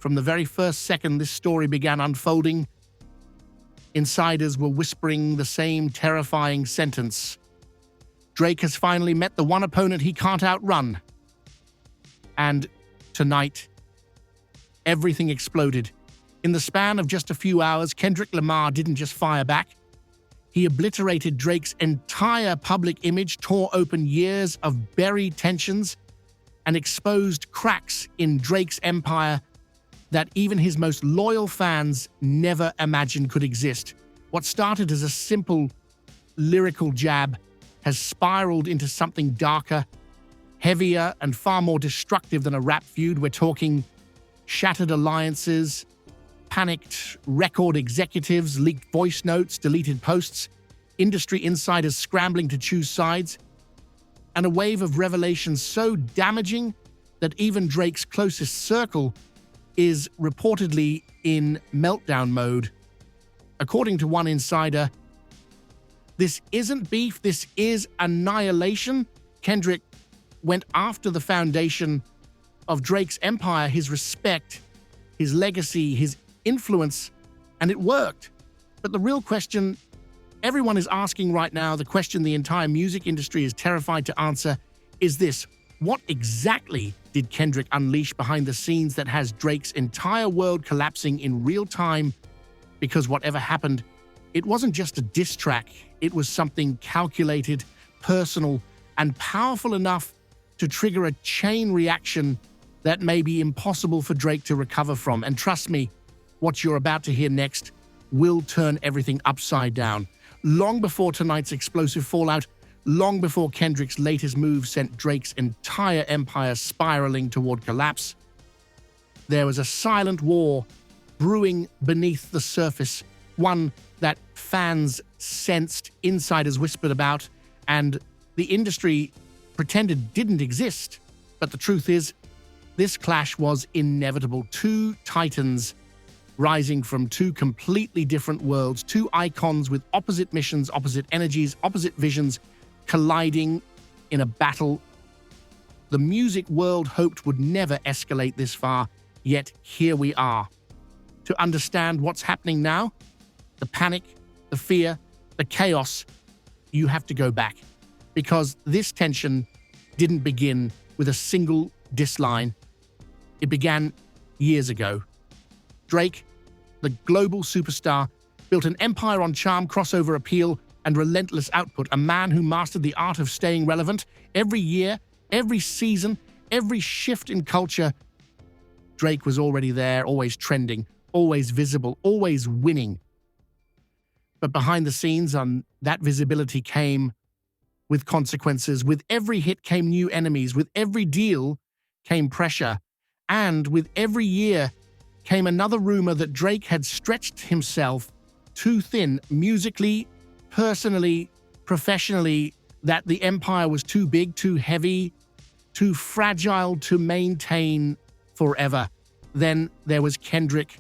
From the very first second this story began unfolding, insiders were whispering the same terrifying sentence. Drake has finally met the one opponent he can't outrun. And tonight, everything exploded. In the span of just a few hours, Kendrick Lamar didn't just fire back. He obliterated Drake's entire public image, tore open years of buried tensions, and exposed cracks in Drake's empire that even his most loyal fans never imagined could exist. What started as a simple lyrical jab has spiraled into something darker, heavier, and far more destructive than a rap feud. We're talking shattered alliances, panicked record executives, leaked voice notes, deleted posts, industry insiders scrambling to choose sides, and a wave of revelations so damaging that even Drake's closest circle is reportedly in meltdown mode. According to one insider, this isn't beef, this is annihilation. Kendrick went after the foundation of Drake's empire, his respect, his legacy, his influence, and it worked. But the real question everyone is asking right now, the question the entire music industry is terrified to answer, is this: what exactly did Kendrick unleash behind the scenes that has Drake's entire world collapsing in real time? Because whatever happened, it wasn't just a diss track, it was something calculated, personal, and powerful enough to trigger a chain reaction that may be impossible for Drake to recover from. And trust me, what you're about to hear next will turn everything upside down. Long before tonight's explosive fallout, long before Kendrick's latest move sent Drake's entire empire spiraling toward collapse, there was a silent war brewing beneath the surface, one that fans sensed, insiders whispered about, and the industry pretended didn't exist. But the truth is, this clash was inevitable. Two titans rising from two completely different worlds, two icons with opposite missions, opposite energies, opposite visions, colliding in a battle the music world hoped would never escalate this far, yet here we are. To understand what's happening now, the panic, the fear, the chaos, you have to go back. Because this tension didn't begin with a single diss line. It began years ago. Drake, the global superstar, built an empire on charm, crossover appeal, and relentless output, a man who mastered the art of staying relevant. Every year, every season, every shift in culture, Drake was already there, always trending, always visible, always winning. But behind the scenes, that visibility came with consequences. With every hit came new enemies. With every deal came pressure. And with every year came another rumor that Drake had stretched himself too thin, musically, personally, professionally, that the empire was too big, too heavy, too fragile to maintain forever. Then there was Kendrick,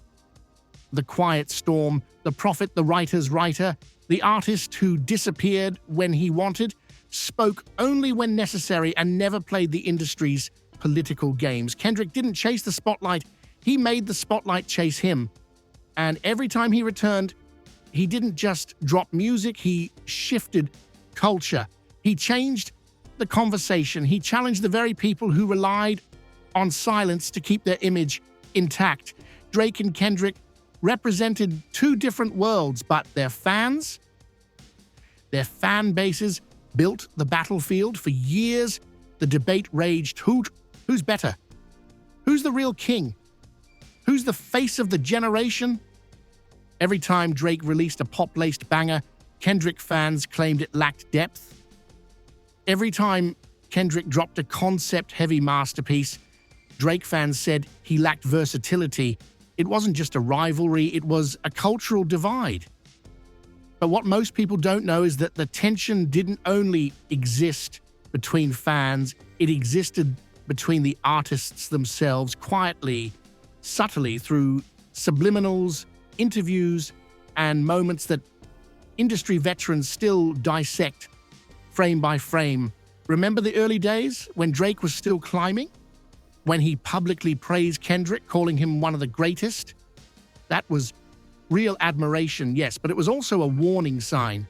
the quiet storm, the prophet, the writer's writer, the artist who disappeared when he wanted, spoke only when necessary, and never played the industry's political games. Kendrick didn't chase the spotlight, he made the spotlight chase him. And every time he returned, he didn't just drop music, he shifted culture. He changed the conversation. He challenged the very people who relied on silence to keep their image intact. Drake and Kendrick represented two different worlds, but their fans, their fan bases built the battlefield. For years, the debate raged. Who's better? Who's the real king? Who's the face of the generation? Every time Drake released a pop-laced banger, Kendrick fans claimed it lacked depth. Every time Kendrick dropped a concept-heavy masterpiece, Drake fans said he lacked versatility. It wasn't just a rivalry, it was a cultural divide. But what most people don't know is that the tension didn't only exist between fans, it existed between the artists themselves, quietly, subtly, through subliminals, interviews, and moments that industry veterans still dissect frame by frame. Remember the early days when Drake was still climbing? when he publicly praised Kendrick, calling him one of the greatest. That was real admiration, yes, but it was also a warning sign.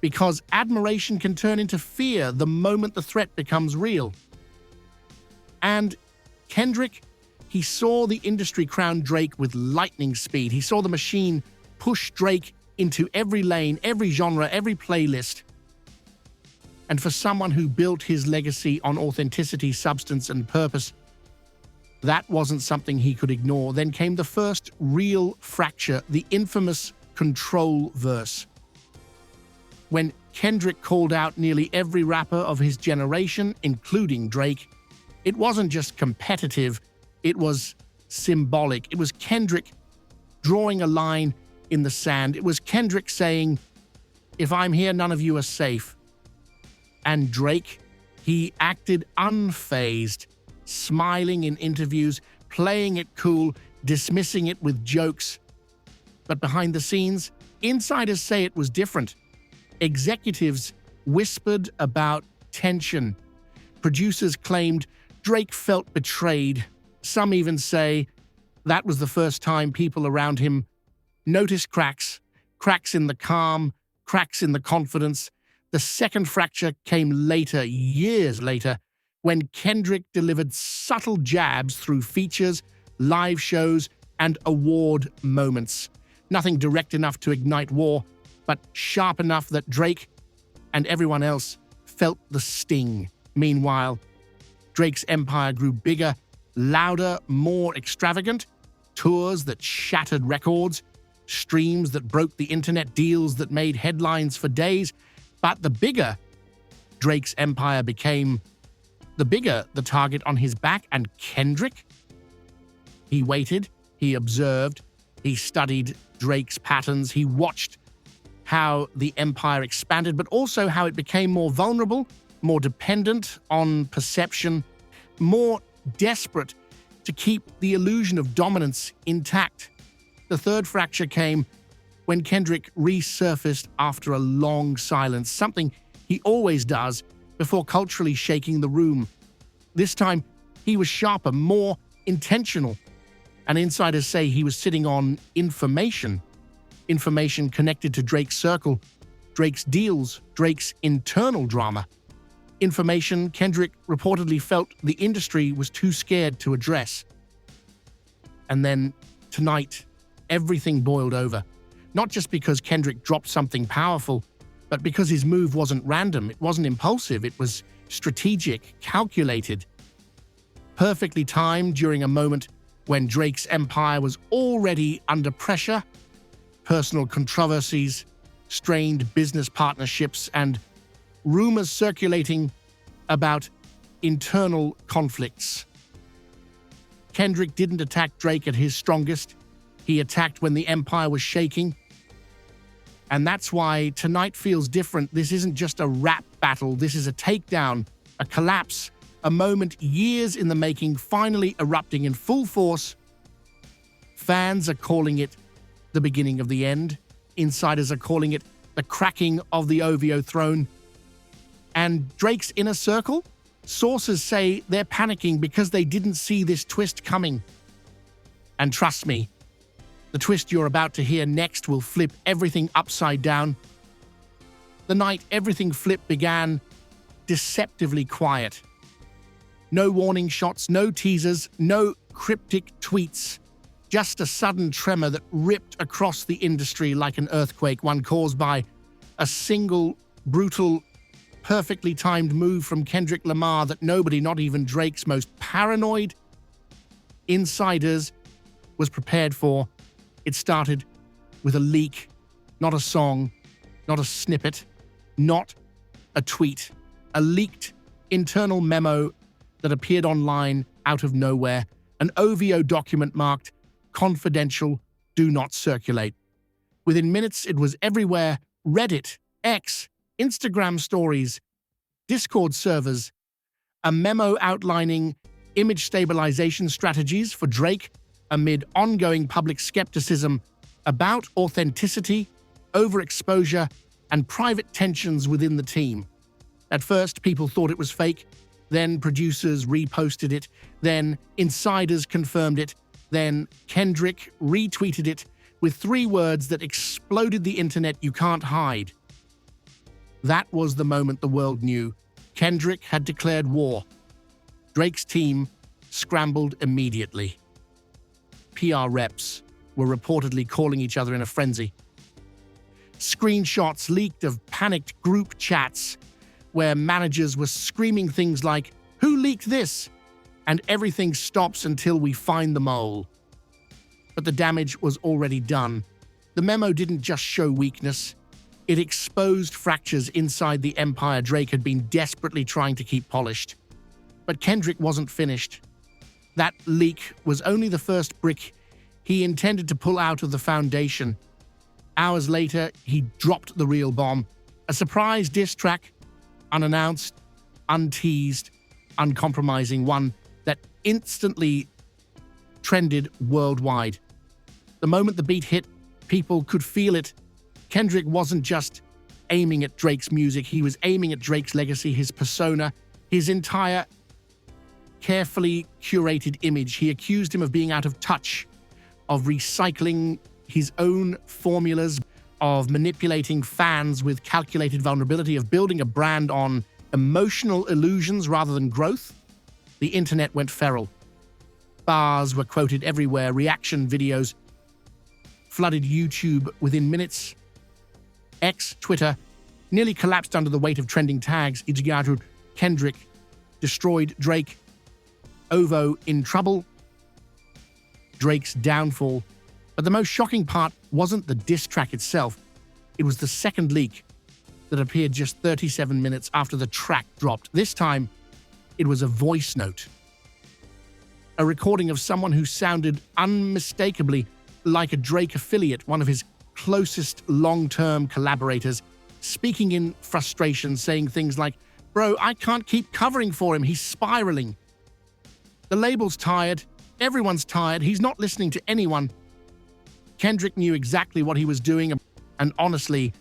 Because admiration can turn into fear the moment the threat becomes real. And Kendrick, he saw the industry crown Drake with lightning speed. He saw the machine push Drake into every lane, every genre, every playlist. And for someone who built his legacy on authenticity, substance, and purpose, that wasn't something he could ignore. Then came the first real fracture, the infamous Control verse. When Kendrick called out nearly every rapper of his generation, including Drake, it wasn't just competitive, it was symbolic. It was Kendrick drawing a line in the sand. It was Kendrick saying, "If I'm here, none of you are safe." And Drake, he acted unfazed, smiling in interviews, playing it cool, dismissing it with jokes. But behind the scenes, insiders say it was different. Executives whispered about tension. Producers claimed Drake felt betrayed. Some even say that was the first time people around him noticed cracks in the calm, cracks in the confidence. The second fracture came later, years later, when Kendrick delivered subtle jabs through features, live shows, and award moments. Nothing direct enough to ignite war, but sharp enough that Drake and everyone else felt the sting. Meanwhile, Drake's empire grew bigger, louder, more extravagant. Tours that shattered records, streams that broke the internet, deals that made headlines for days. But the bigger Drake's empire became, the bigger the target on his back. And Kendrick? He waited, he observed, he studied Drake's patterns, he watched how the empire expanded, but also how it became more vulnerable, more dependent on perception, more desperate to keep the illusion of dominance intact. The third fracture came when Kendrick resurfaced after a long silence, something he always does before culturally shaking the room. This time, he was sharper, more intentional. And insiders say he was sitting on information connected to Drake's circle, Drake's deals, Drake's internal drama. Information Kendrick reportedly felt the industry was too scared to address. And then, tonight, everything boiled over. Not just because Kendrick dropped something powerful, but because his move wasn't random, it wasn't impulsive, it was strategic, calculated, perfectly timed during a moment when Drake's empire was already under pressure. Personal controversies, strained business partnerships, and rumors circulating about internal conflicts. Kendrick didn't attack Drake at his strongest. He attacked when the empire was shaking. And that's why tonight feels different. This isn't just a rap battle. This is a takedown, a collapse, a moment years in the making, finally erupting in full force. Fans are calling it the beginning of the end. Insiders are calling it the cracking of the OVO throne. And Drake's inner circle? Sources say they're panicking because they didn't see this twist coming. And trust me, the twist you're about to hear next will flip everything upside down. The night everything flipped began deceptively quiet. No warning shots, no teasers, no cryptic tweets. Just a sudden tremor that ripped across the industry like an earthquake, one caused by a single, brutal, perfectly timed move from Kendrick Lamar that nobody, not even Drake's most paranoid insiders, was prepared for. It started with a leak, not a song, not a snippet, not a tweet. A leaked internal memo that appeared online out of nowhere. An OVO document marked confidential, do not circulate. Within minutes, it was everywhere. Reddit, X, Instagram stories, Discord servers. A memo outlining image stabilization strategies for Drake amid ongoing public skepticism about authenticity, overexposure, and private tensions within the team. At first, people thought it was fake. Then producers reposted it. Then insiders confirmed it. Then Kendrick retweeted it with 3 words that exploded the internet you can't hide. That was the moment the world knew. Kendrick had declared war. Drake's team scrambled immediately. PR reps were reportedly calling each other in a frenzy. Screenshots leaked of panicked group chats where managers were screaming things like, "Who leaked this?" and "Everything stops until we find the mole." But the damage was already done. The memo didn't just show weakness. It exposed fractures inside the empire Drake had been desperately trying to keep polished. But Kendrick wasn't finished. That leak was only the first brick he intended to pull out of the foundation. Hours later, he dropped the real bomb. A surprise diss track, unannounced, unteased, uncompromising, one that instantly trended worldwide. The moment the beat hit, people could feel it. Kendrick wasn't just aiming at Drake's music, he was aiming at Drake's legacy, his persona, his entire carefully curated image. He accused him of being out of touch, of recycling his own formulas, of manipulating fans with calculated vulnerability, of building a brand on emotional illusions rather than growth. The internet went feral. Bars were quoted everywhere, reaction videos flooded YouTube within minutes. X, Twitter, nearly collapsed under the weight of trending tags. Ijigaru, Kendrick, destroyed Drake. Ovo in trouble. Drake's downfall. But the most shocking part wasn't the diss track itself. It was the second leak that appeared just 37 minutes after the track dropped. This time, it was a voice note. A recording of someone who sounded unmistakably like a Drake affiliate, one of his closest long-term collaborators, speaking in frustration, saying things like, "Bro, I can't keep covering for him, he's spiraling. The label's tired, everyone's tired, he's not listening to anyone." Kendrick knew exactly what he was doing, and honestly,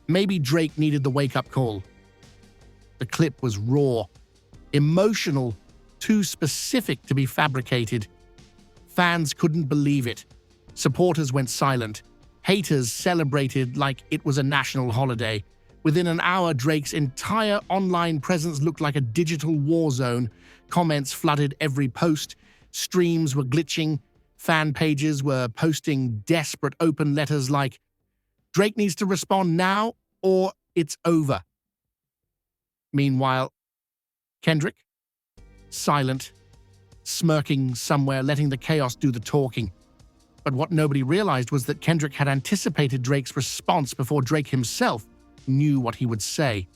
maybe Drake needed the wake-up call. The clip was raw, emotional, too specific to be fabricated. Fans couldn't believe it. Supporters went silent. Haters celebrated like it was a national holiday. Within an hour, Drake's entire online presence looked like a digital war zone. Comments flooded every post. Streams were glitching. Fan pages were posting desperate open letters like, "Drake needs to respond now or it's over." Meanwhile, Kendrick, silent, smirking somewhere, letting the chaos do the talking. But what nobody realized was that Kendrick had anticipated Drake's response before Drake himself knew what he would say.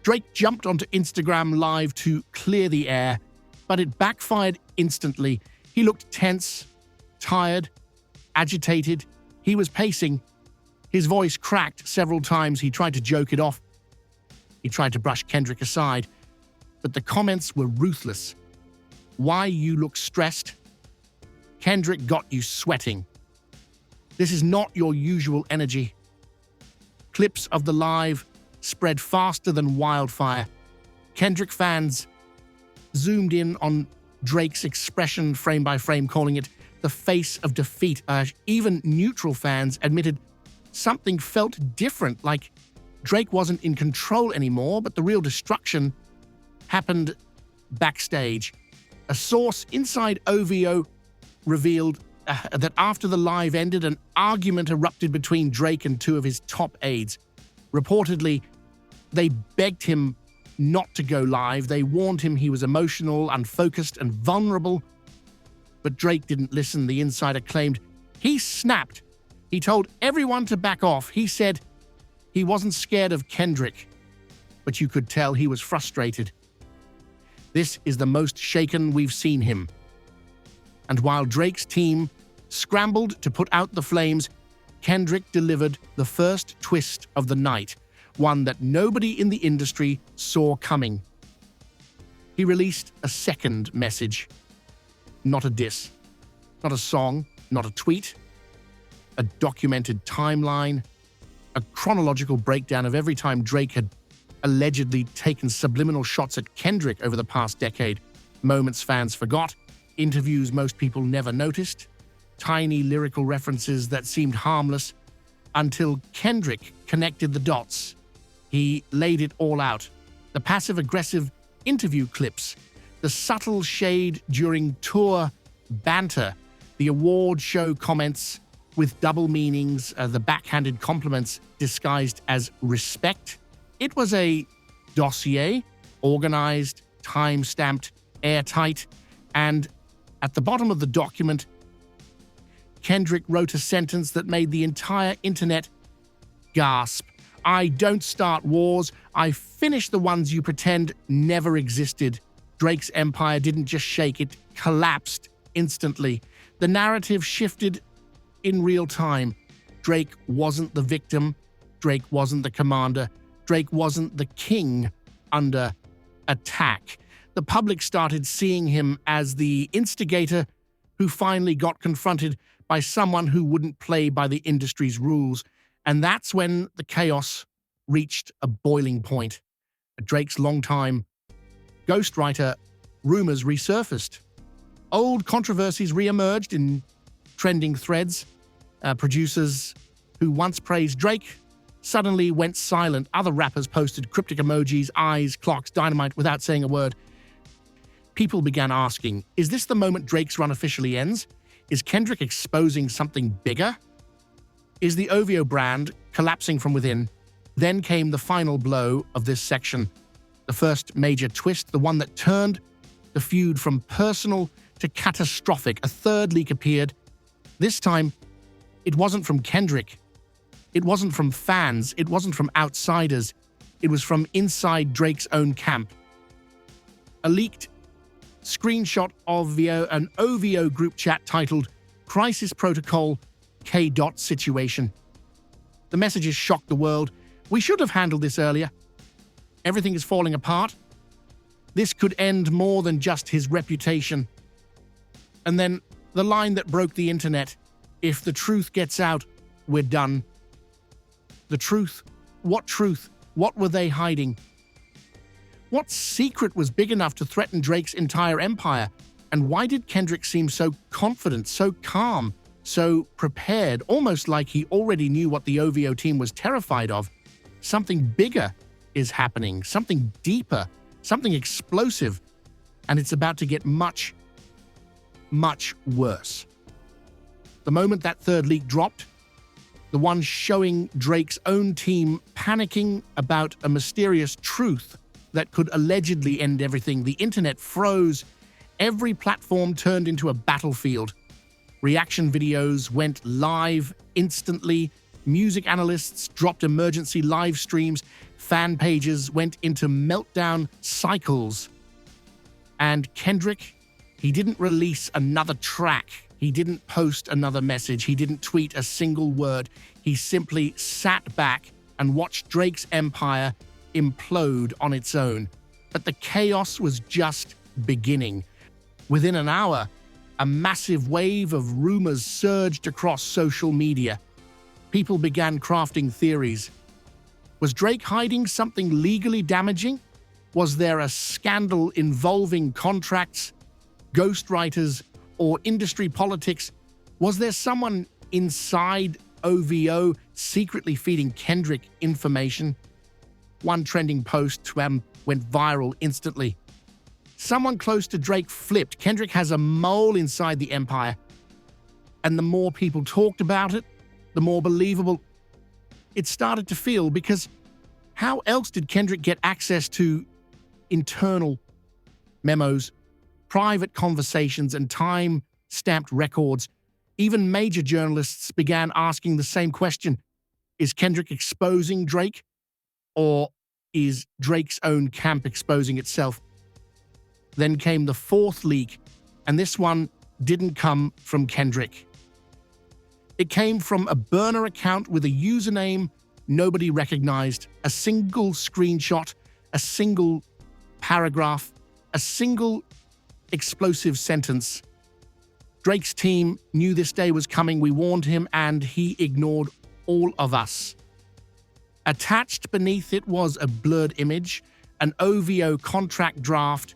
Drake jumped onto Instagram Live to clear the air, but it backfired instantly. He looked tense, tired, agitated. He was pacing. His voice cracked several times. He tried to joke it off. He tried to brush Kendrick aside, but the comments were ruthless. "Why you look stressed? Kendrick got you sweating. This is not your usual energy." Clips of the live spread faster than wildfire. Kendrick fans zoomed in on Drake's expression frame by frame, calling it the face of defeat. Even neutral fans admitted something felt different, like Drake wasn't in control anymore, but the real destruction happened backstage. A source inside OVO revealed that after the live ended, an argument erupted between Drake and 2 of his top aides. Reportedly, they begged him not to go live. They warned him he was emotional, unfocused, and vulnerable. But Drake didn't listen. The insider claimed he snapped. He told everyone to back off. He said he wasn't scared of Kendrick, but you could tell he was frustrated. This is the most shaken we've seen him. And while Drake's team scrambled to put out the flames, Kendrick delivered the first twist of the night, one that nobody in the industry saw coming. He released a second message. Not a diss, not a song, not a tweet. A documented timeline, a chronological breakdown of every time Drake had allegedly taken subliminal shots at Kendrick over the past decade, moments fans forgot, interviews most people never noticed, tiny lyrical references that seemed harmless, until Kendrick connected the dots. He laid it all out. The passive-aggressive interview clips, the subtle shade during tour banter, the award show comments with double meanings, the backhanded compliments disguised as respect. It was a dossier, organized, time-stamped, airtight, and at the bottom of the document, Kendrick wrote a sentence that made the entire internet gasp. "I don't start wars. I finish the ones you pretend never existed." Drake's empire didn't just shake, it collapsed instantly. The narrative shifted in real time. Drake wasn't the victim. Drake wasn't the commander. Drake wasn't the king under attack. The public started seeing him as the instigator who finally got confronted by someone who wouldn't play by the industry's rules. And that's when the chaos reached a boiling point. Drake's longtime ghostwriter rumors resurfaced. Old controversies re-emerged in trending threads. Producers who once praised Drake suddenly went silent. Other rappers posted cryptic emojis, eyes, clocks, dynamite without saying a word. People began asking, is this the moment Drake's run officially ends? Is Kendrick exposing something bigger? Is the OVO brand collapsing from within? Then came the final blow of this section. The first major twist, the one that turned the feud from personal to catastrophic. A third leak appeared. This time, it wasn't from Kendrick. It wasn't from fans. It wasn't from outsiders. It was from inside Drake's own camp. A leaked screenshot of an OVO group chat titled Crisis Protocol K. Situation. The messages shocked the world. "We should have handled this earlier. Everything is falling apart. This could end more than just his reputation." And then the line that broke the internet, "If the truth gets out, we're done." The truth? What truth? What were they hiding? What secret was big enough to threaten Drake's entire empire? And why did Kendrick seem so confident, so calm, so prepared, almost like he already knew what the OVO team was terrified of? Something bigger is happening, something deeper, something explosive, and it's about to get much, much worse. The moment that third leak dropped, the one showing Drake's own team panicking about a mysterious truth that could allegedly end everything, the internet froze. Every platform turned into a battlefield. Reaction videos went live instantly. Music analysts dropped emergency live streams. Fan pages went into meltdown cycles. And Kendrick, he didn't release another track. He didn't post another message. He didn't tweet a single word. He simply sat back and watched Drake's empire implode on its own. But the chaos was just beginning. Within an hour, a massive wave of rumors surged across social media. People began crafting theories. Was Drake hiding something legally damaging? Was there a scandal involving contracts, ghostwriters, or industry politics? Was there someone inside OVO secretly feeding Kendrick information? One trending post went viral instantly. Someone close to Drake flipped. Kendrick has a mole inside the empire. And the more people talked about it, the more believable it started to feel, because how else did Kendrick get access to internal memos, private conversations, and time-stamped records? Even major journalists began asking the same question. Is Kendrick exposing Drake? Or is Drake's own camp exposing itself? Then came the fourth leak, and this one didn't come from Kendrick. It came from a burner account with a username nobody recognized, a single screenshot, a single paragraph, a single explosive sentence. Drake's team knew this day was coming. We warned him, and he ignored all of us. Attached beneath it was a blurred image, an OVO contract draft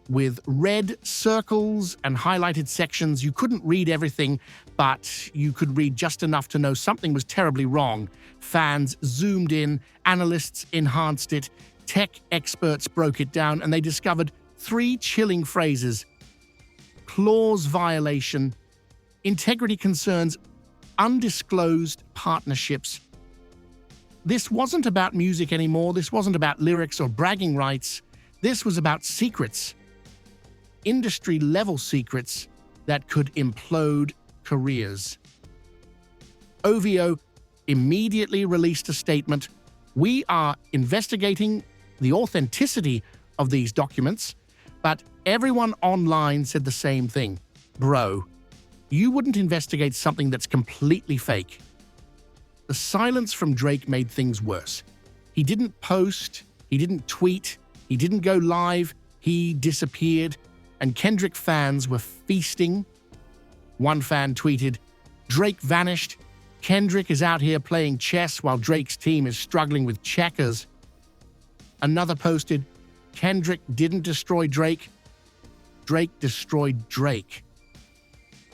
with red circles and highlighted sections. You couldn't read everything, but you could read just enough to know something was terribly wrong. Fans zoomed in, analysts enhanced it, tech experts broke it down, and they discovered 3 chilling phrases: clause violation, integrity concerns, undisclosed partnerships. This wasn't about music anymore. This wasn't about lyrics or bragging rights. This was about secrets. Industry-level secrets that could implode careers. OVO immediately released a statement: "We are investigating the authenticity of these documents," but everyone online said the same thing. Bro, you wouldn't investigate something that's completely fake. The silence from Drake made things worse. He didn't post, he didn't tweet, he didn't go live, he disappeared, and Kendrick fans were feasting. One fan tweeted, "Drake vanished. Kendrick is out here playing chess while Drake's team is struggling with checkers." Another posted, "Kendrick didn't destroy Drake. Drake destroyed Drake."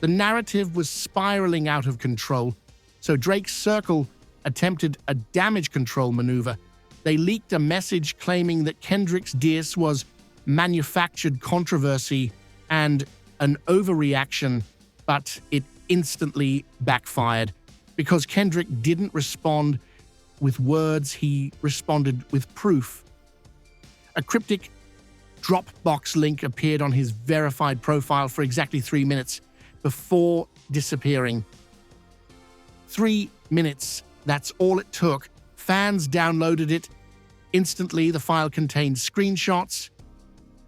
The narrative was spiraling out of control, so Drake's circle attempted a damage control maneuver. They leaked a message claiming that Kendrick's diss was manufactured controversy and an overreaction, but it instantly backfired because Kendrick didn't respond with words, he responded with proof. A cryptic Dropbox link appeared on his verified profile for exactly 3 minutes before disappearing. 3 minutes, that's all it took. Fans downloaded it. Instantly, the file contained screenshots,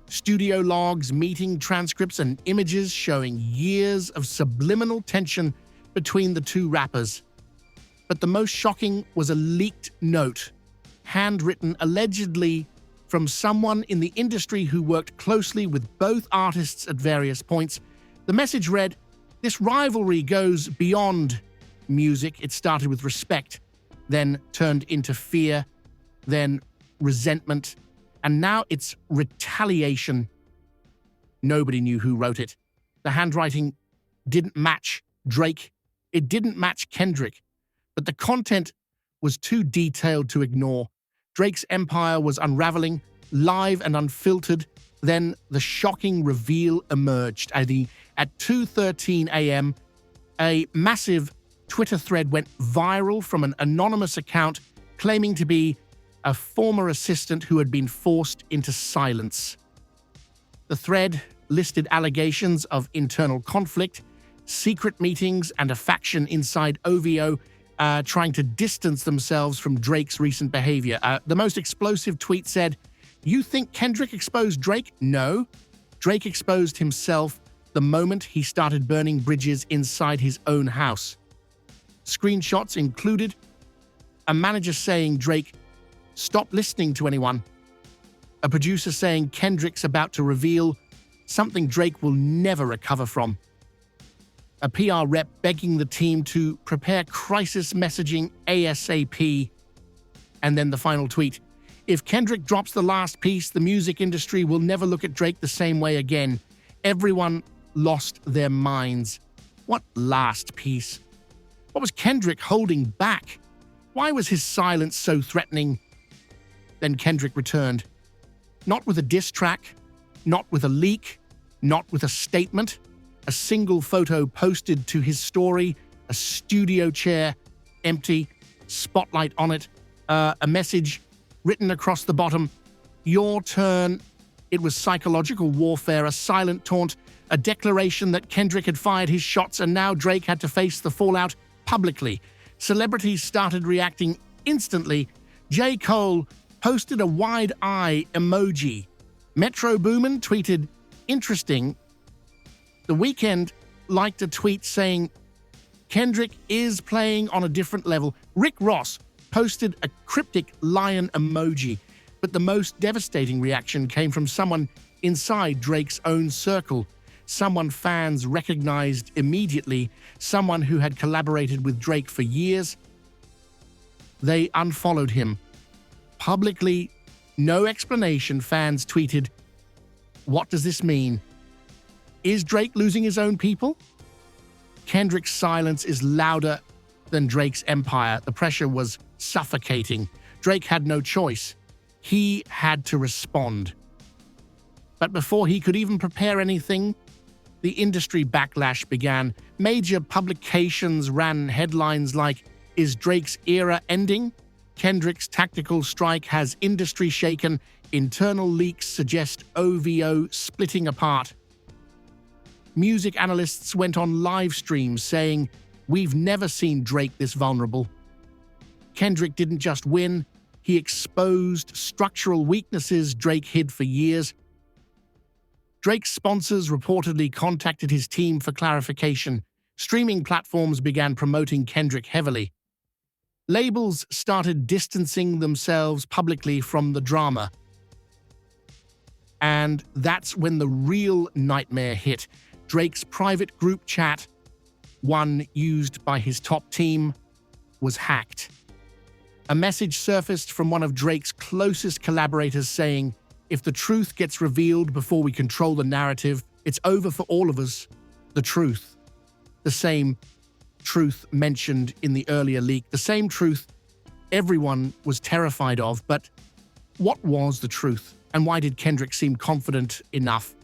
studio logs, meeting transcripts, and images showing years of subliminal tension between the 2 rappers. But the most shocking was a leaked note, handwritten allegedly from someone in the industry who worked closely with both artists at various points. The message read, "This rivalry goes beyond music. It started with respect, then turned into fear, then resentment, and now it's retaliation." Nobody knew who wrote it. The handwriting didn't match Drake. It didn't match Kendrick. But the content was too detailed to ignore. Drake's empire was unraveling, live and unfiltered. Then the shocking reveal emerged. At 2:13 a.m., a massive Twitter thread went viral from an anonymous account claiming to be a former assistant who had been forced into silence. The thread listed allegations of internal conflict, secret meetings, and a faction inside OVO trying to distance themselves from Drake's recent behavior. The most explosive tweet said, "You think Kendrick exposed Drake? No. Drake exposed himself the moment he started burning bridges inside his own house." Screenshots included a manager saying Drake, "Stop listening to anyone." A producer saying Kendrick's about to reveal something Drake will never recover from. A PR rep begging the team to prepare crisis messaging ASAP. And then the final tweet, "If Kendrick drops the last piece, the music industry will never look at Drake the same way again." Everyone lost their minds. What last piece? What was Kendrick holding back? Why was his silence so threatening? Then Kendrick returned. Not with a diss track, not with a leak, not with a statement. A single photo posted to his story, a studio chair, empty, spotlight on it, a message written across the bottom, "Your turn." It was psychological warfare, a silent taunt, a declaration that Kendrick had fired his shots and now Drake had to face the fallout publicly. Celebrities started reacting instantly. J. Cole posted a wide eye emoji. Metro Boomin tweeted, "Interesting." The Weeknd liked a tweet saying, "Kendrick is playing on a different level." Rick Ross posted a cryptic lion emoji, but the most devastating reaction came from someone inside Drake's own circle, someone fans recognized immediately, someone who had collaborated with Drake for years. They unfollowed him. Publicly, no explanation, fans tweeted, "What does this mean? Is Drake losing his own people?" Kendrick's silence is louder than Drake's empire. The pressure was suffocating. Drake had no choice. He had to respond. But before he could even prepare anything, the industry backlash began. Major publications ran headlines like, "Is Drake's era ending? Kendrick's tactical strike has industry shaken. Internal leaks suggest OVO splitting apart." Music analysts went on live streams saying, "We've never seen Drake this vulnerable." Kendrick didn't just win, he exposed structural weaknesses Drake hid for years. Drake's sponsors reportedly contacted his team for clarification. Streaming platforms began promoting Kendrick heavily. Labels started distancing themselves publicly from the drama. And that's when the real nightmare hit. Drake's private group chat, one used by his top team, was hacked. A message surfaced from one of Drake's closest collaborators saying, "If the truth gets revealed before we control the narrative, it's over for all of us." The truth. The same truth mentioned in the earlier leak. The same truth everyone was terrified of. But what was the truth? And why did Kendrick seem confident enough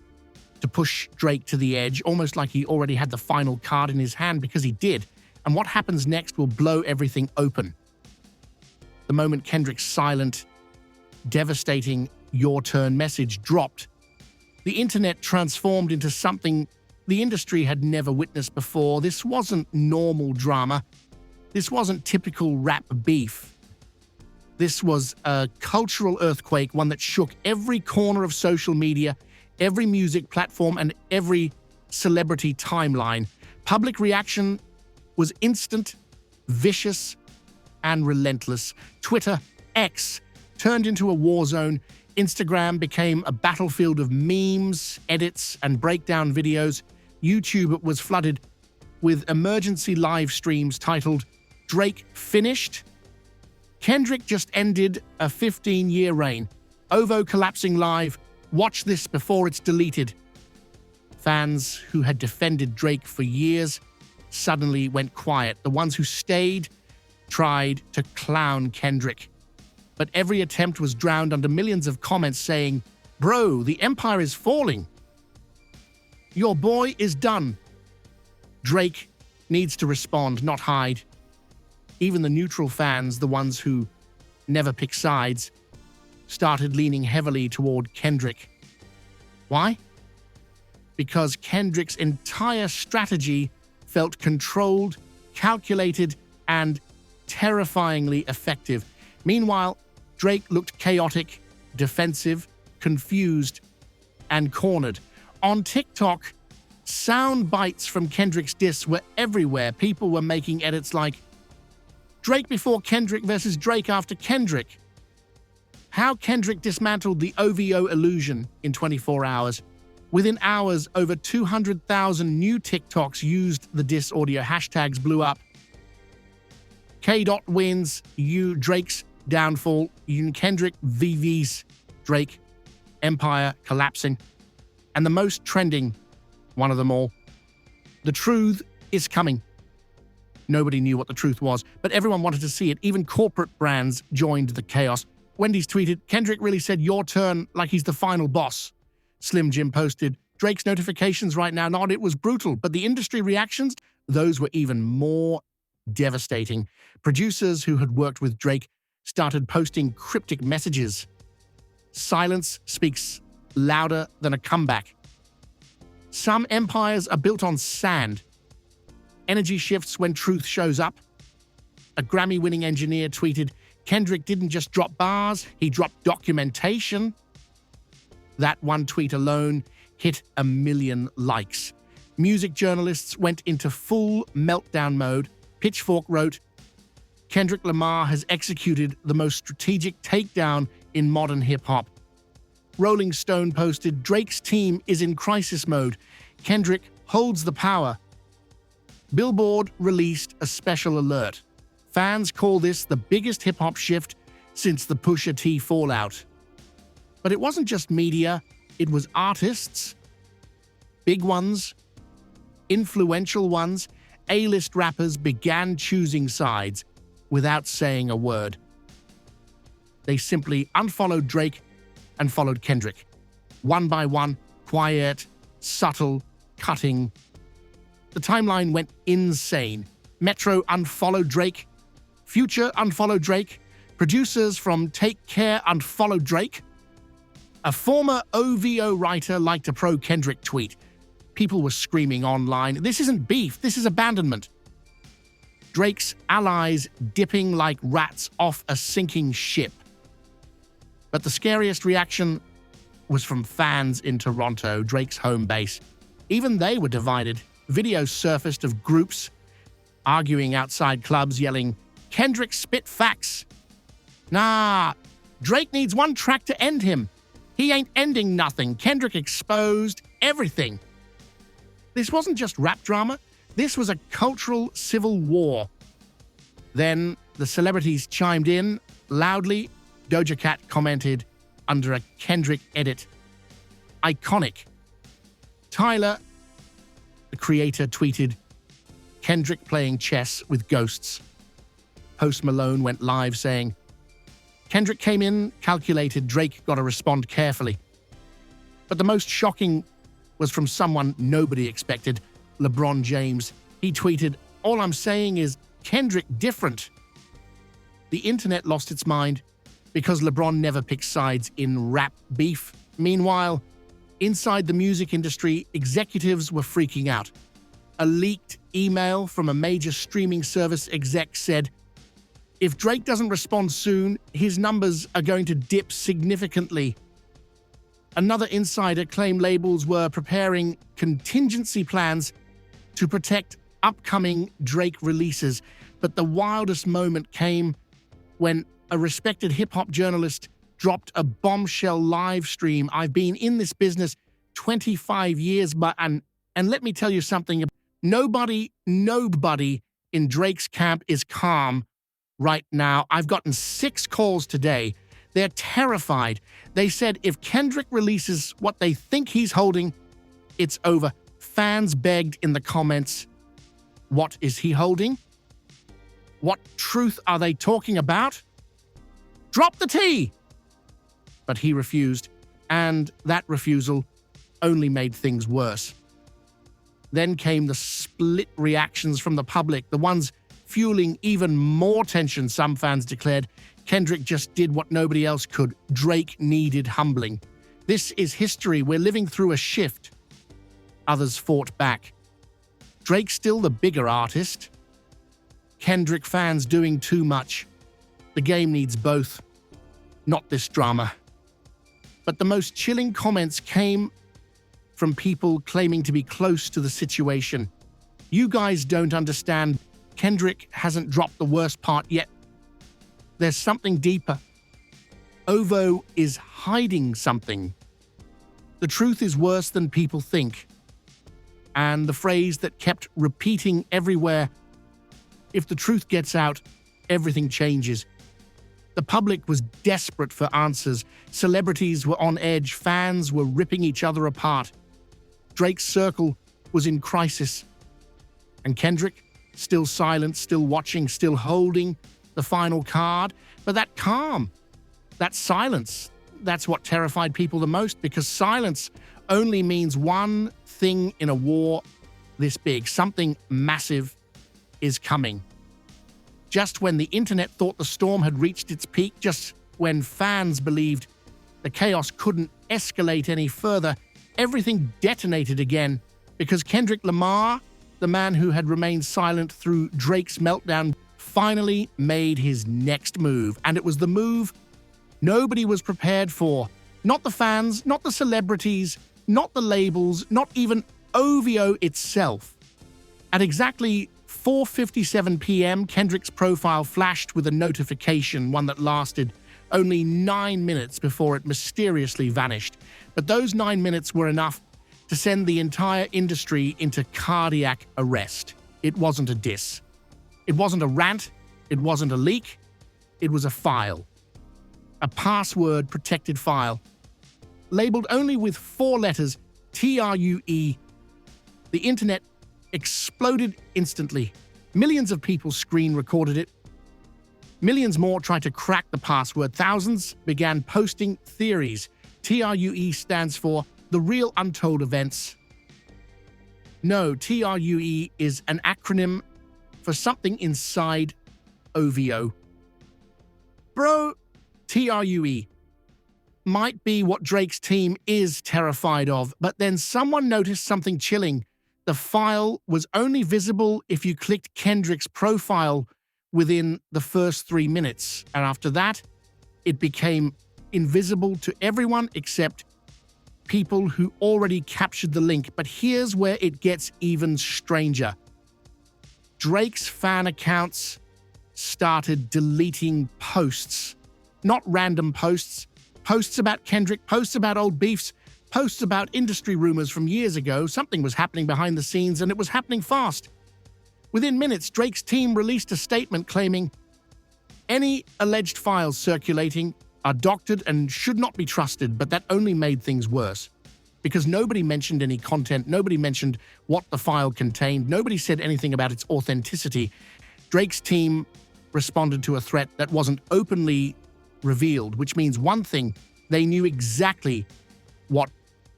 to push Drake to the edge, almost like he already had the final card in his hand? Because he did. And what happens next will blow everything open. The moment Kendrick's silent, devastating "your turn" message dropped, the internet transformed into something the industry had never witnessed before. This wasn't normal drama. This wasn't typical rap beef. This was a cultural earthquake, one that shook every corner of social media, every music platform, and every celebrity timeline. Public reaction was instant, vicious, and relentless. Twitter, X, turned into a war zone. Instagram became a battlefield of memes, edits, and breakdown videos. YouTube was flooded with emergency live streams titled, "Drake Finished?" Kendrick just ended a 15-year reign. OVO collapsing live. Watch this before it's deleted. Fans who had defended Drake for years suddenly went quiet. The ones who stayed tried to clown Kendrick. But every attempt was drowned under millions of comments saying, "Bro, the empire is falling. Your boy is done." Drake needs to respond, not hide. Even the neutral fans, the ones who never pick sides, started leaning heavily toward Kendrick. Why? Because Kendrick's entire strategy felt controlled, calculated, and terrifyingly effective. Meanwhile, Drake looked chaotic, defensive, confused, and cornered. On TikTok, sound bites from Kendrick's diss were everywhere. People were making edits like, "Drake before Kendrick versus Drake after Kendrick." How Kendrick dismantled the OVO illusion in 24 hours. Within hours, over 200,000 new TikToks used the diss audio. Hashtags blew up. K. wins, Drake's downfall, Kendrick VV's Drake, empire collapsing. And the most trending one of them all, "The truth is coming." Nobody knew what the truth was, but everyone wanted to see it. Even corporate brands joined the chaos. Wendy's tweeted, "Kendrick really said 'your turn' like he's the final boss." Slim Jim posted, "Drake's notifications right now, not it was brutal, but the industry reactions, those were even more devastating." Producers who had worked with Drake started posting cryptic messages. Silence speaks louder than a comeback. Some empires are built on sand. Energy shifts when truth shows up. A Grammy-winning engineer tweeted, "Kendrick didn't just drop bars, he dropped documentation." That one tweet alone hit 1 million likes. Music journalists went into full meltdown mode. Pitchfork wrote, "Kendrick Lamar has executed the most strategic takedown in modern hip-hop." Rolling Stone posted, "Drake's team is in crisis mode. Kendrick holds the power." Billboard released a special alert. Fans call this the biggest hip-hop shift since the Pusha T fallout. But it wasn't just media, it was artists, big ones, influential ones. A-list rappers began choosing sides without saying a word. They simply unfollowed Drake and followed Kendrick. One by one, quiet, subtle, cutting. The timeline went insane. Metro unfollowed Drake. Future unfollowed Drake. Producers from Take Care unfollowed Drake. A former OVO writer liked a pro-Kendrick tweet. People were screaming online, "This isn't beef, this is abandonment." Drake's allies dipping like rats off a sinking ship. But the scariest reaction was from fans in Toronto, Drake's home base. Even they were divided. Videos surfaced of groups arguing outside clubs, yelling, "Kendrick spit facts. Nah, Drake needs one track to end him. He ain't ending nothing. Kendrick exposed everything." This wasn't just rap drama. This was a cultural civil war. Then the celebrities chimed in loudly. Doja Cat commented under a Kendrick edit, "Iconic." Tyler, the creator, tweeted, "Kendrick playing chess with ghosts." Post Malone went live saying, "Kendrick came in, calculated, Drake gotta respond carefully." But the most shocking was from someone nobody expected, LeBron James. He tweeted, "All I'm saying is Kendrick different." The internet lost its mind because LeBron never picks sides in rap beef. Meanwhile, inside the music industry, executives were freaking out. A leaked email from a major streaming service exec said, "If Drake doesn't respond soon, his numbers are going to dip significantly." Another insider claimed labels were preparing contingency plans to protect upcoming Drake releases. But the wildest moment came when a respected hip-hop journalist dropped a bombshell live stream. "I've been in this business 25 years, and let me tell you something. Nobody in Drake's camp is calm right now. I've gotten 6 calls today. They're terrified. They said if Kendrick releases what they think he's holding, it's over." Fans begged in the comments, "What is he holding? What truth are they talking about? Drop the tea!" But he refused, and that refusal only made things worse. Then came the split reactions from the public, the ones fueling even more tension. Some fans declared Kendrick just did what nobody else could. Drake needed humbling. This is history. We're living through a shift. Others fought back. Drake's still the bigger artist. Kendrick fans doing too much. The game needs both, not this drama. But the most chilling comments came from people claiming to be close to the situation. "You guys don't understand. Kendrick hasn't dropped the worst part yet. There's something deeper. OVO is hiding something. The truth is worse than people think." And the phrase that kept repeating everywhere, "If the truth gets out, everything changes." The public was desperate for answers. Celebrities were on edge. Fans were ripping each other apart. Drake's circle was in crisis. And Kendrick, still silent, still watching, still holding the final card. But that calm, that silence, that's what terrified people the most, because silence only means one thing in a war this big. Something massive is coming. Just when the internet thought the storm had reached its peak, just when fans believed the chaos couldn't escalate any further, everything detonated again, because Kendrick Lamar, the man who had remained silent through Drake's meltdown, finally made his next move. And it was the move nobody was prepared for. Not the fans, not the celebrities, not the labels, not even OVO itself. At exactly 4:57 p.m., Kendrick's profile flashed with a notification, one that lasted only 9 minutes before it mysteriously vanished. But those 9 minutes were enough to send the entire industry into cardiac arrest. It wasn't a diss. It wasn't a rant. It wasn't a leak, it was a file. A password-protected file. Labeled only with 4 letters, TRUE. The internet exploded instantly. Millions of people screen-recorded it. Millions more tried to crack the password. Thousands began posting theories. TRUE stands for The Real Untold Events. No, TRUE is an acronym for something inside OVO. Bro, TRUE might be what Drake's team is terrified of, but then someone noticed something chilling. The file was only visible if you clicked Kendrick's profile within the first 3 minutes, and after that, it became invisible to everyone except people who already captured the link. But here's where it gets even stranger. Drake's fan accounts started deleting posts. Not random posts. Posts about Kendrick, posts about old beefs, posts about industry rumors from years ago. Something was happening behind the scenes, and it was happening fast. Within minutes, Drake's team released a statement claiming any alleged files circulating are doctored and should not be trusted, but that only made things worse. Because nobody mentioned any content, nobody mentioned what the file contained, nobody said anything about its authenticity. Drake's team responded to a threat that wasn't openly revealed, which means one thing, they knew exactly what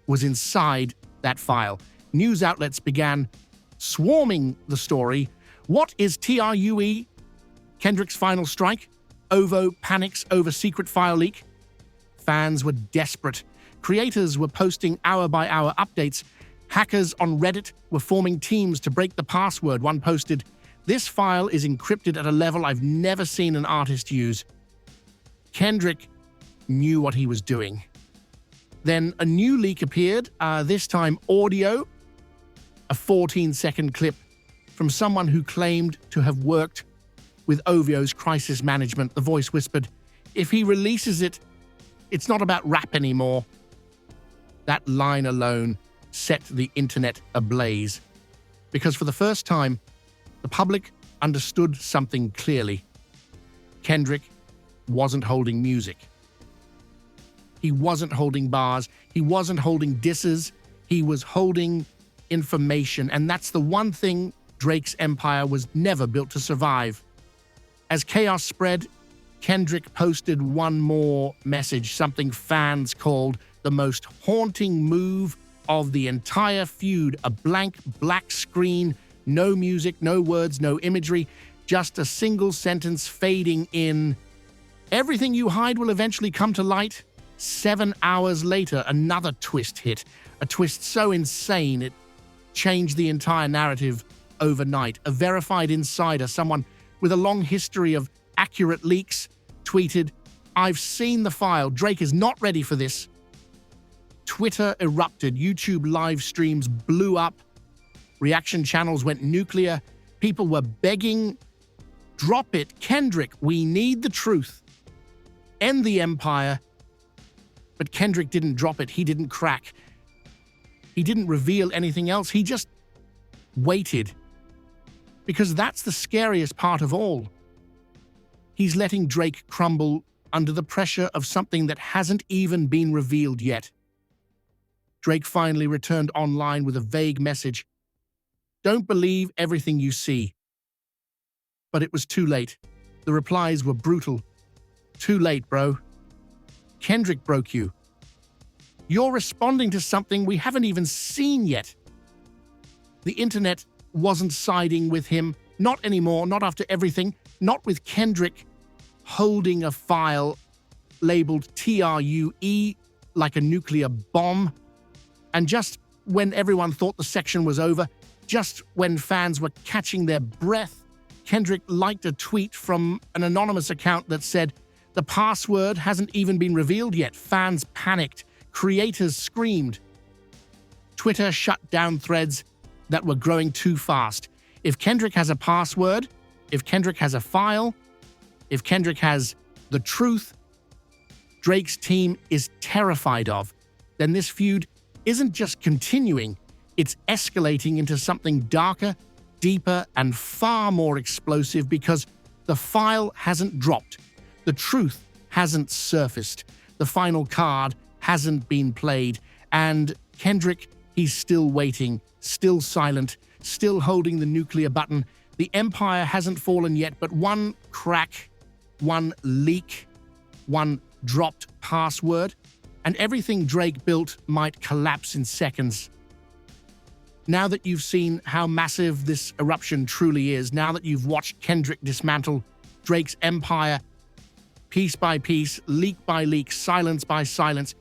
was inside that file. News outlets began swarming the story. What is TRUE? Kendrick's final strike? OVO panics over secret file leak? Fans were desperate. Creators were posting hour-by-hour updates. Hackers on Reddit were forming teams to break the password. One posted, "This file is encrypted at a level I've never seen an artist use." Kendrick knew what he was doing. Then a new leak appeared, this time audio, a 14-second clip from someone who claimed to have worked with OVO's crisis management. The voice whispered, "If he releases it, it's not about rap anymore." That line alone set the internet ablaze, because for the first time, the public understood something clearly. Kendrick wasn't holding music. He wasn't holding bars. He wasn't holding disses. He was holding information, and that's the one thing Drake's empire was never built to survive. As chaos spread, Kendrick posted one more message, something fans called the most haunting move of the entire feud, a blank black screen, no music, no words, no imagery, just a single sentence fading in. "Everything you hide will eventually come to light." 7 hours later, another twist hit, a twist so insane it changed the entire narrative overnight. A verified insider, someone with a long history of accurate leaks, tweeted, "I've seen the file. Drake is not ready for this." Twitter erupted. YouTube live streams blew up. Reaction channels went nuclear. People were begging, "Drop it, Kendrick. We need the truth. End the empire." But Kendrick didn't drop it. He didn't crack. He didn't reveal anything else. He just waited. Because that's the scariest part of all. He's letting Drake crumble under the pressure of something that hasn't even been revealed yet. Drake finally returned online with a vague message. "Don't believe everything you see." But it was too late. The replies were brutal. "Too late, bro. Kendrick broke you. You're responding to something we haven't even seen yet." The internet wasn't siding with him. Not anymore, not after everything. Not with Kendrick holding a file labeled TRUE like a nuclear bomb. And just when everyone thought the section was over, just when fans were catching their breath, Kendrick liked a tweet from an anonymous account that said, "The password hasn't even been revealed yet." Fans panicked. Creators screamed. Twitter shut down threads that were growing too fast. If Kendrick has a password, if Kendrick has a file, if Kendrick has the truth Drake's team is terrified of, then this feud isn't just continuing, it's escalating into something darker, deeper, and far more explosive, because The file hasn't dropped. The truth hasn't surfaced. The final card hasn't been played. And Kendrick, he's still waiting, still silent, still holding the nuclear button. The empire hasn't fallen yet, but one crack, one leak, one dropped password, and everything Drake built might collapse in seconds. Now that you've seen how massive this eruption truly is, now that you've watched Kendrick dismantle Drake's empire piece by piece, leak by leak, silence by silence,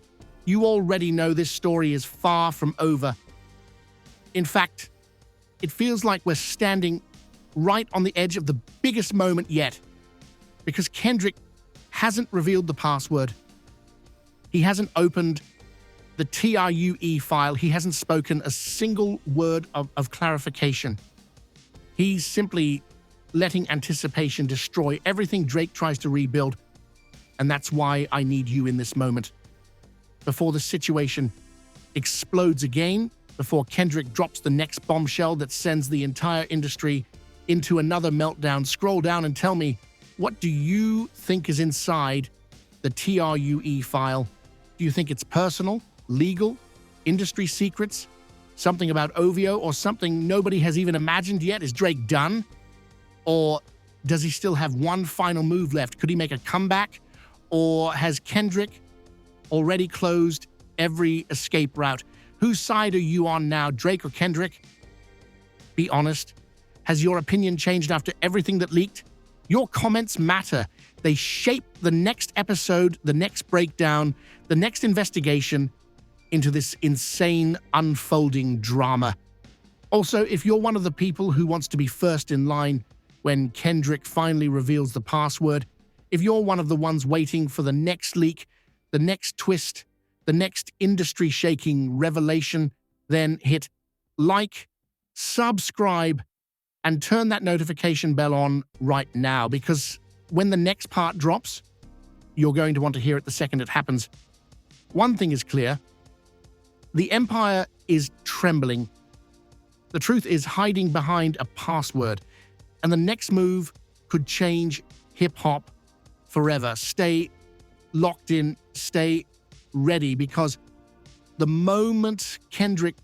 you already know this story is far from over. In fact, it feels like we're standing right on the edge of the biggest moment yet, because Kendrick hasn't revealed the password. He hasn't opened the TRUE file. He hasn't spoken a single word of clarification. He's simply letting anticipation destroy everything Drake tries to rebuild. And that's why I need you in this moment. Before the situation explodes again, before Kendrick drops the next bombshell that sends the entire industry into another meltdown, scroll down and tell me, what do you think is inside the TRUE file? Do you think it's personal, legal, industry secrets, something about OVO, or something nobody has even imagined yet? Is Drake done? Or does he still have one final move left? Could he make a comeback? Or has Kendrick already closed every escape route? Whose side are you on now, Drake or Kendrick? Be honest. Has your opinion changed after everything that leaked? Your comments matter. They shape the next episode, the next breakdown, the next investigation into this insane unfolding drama. Also, if you're one of the people who wants to be first in line when Kendrick finally reveals the password, if you're one of the ones waiting for the next leak, the next twist, the next industry-shaking revelation, then hit like, subscribe, and turn that notification bell on right now, because when the next part drops, you're going to want to hear it the second it happens. One thing is clear. The empire is trembling. The truth is hiding behind a password, and the next move could change hip-hop forever. Stay locked in, stay ready, because the moment Kendrick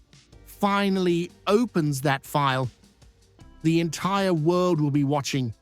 finally opens that file, the entire world will be watching.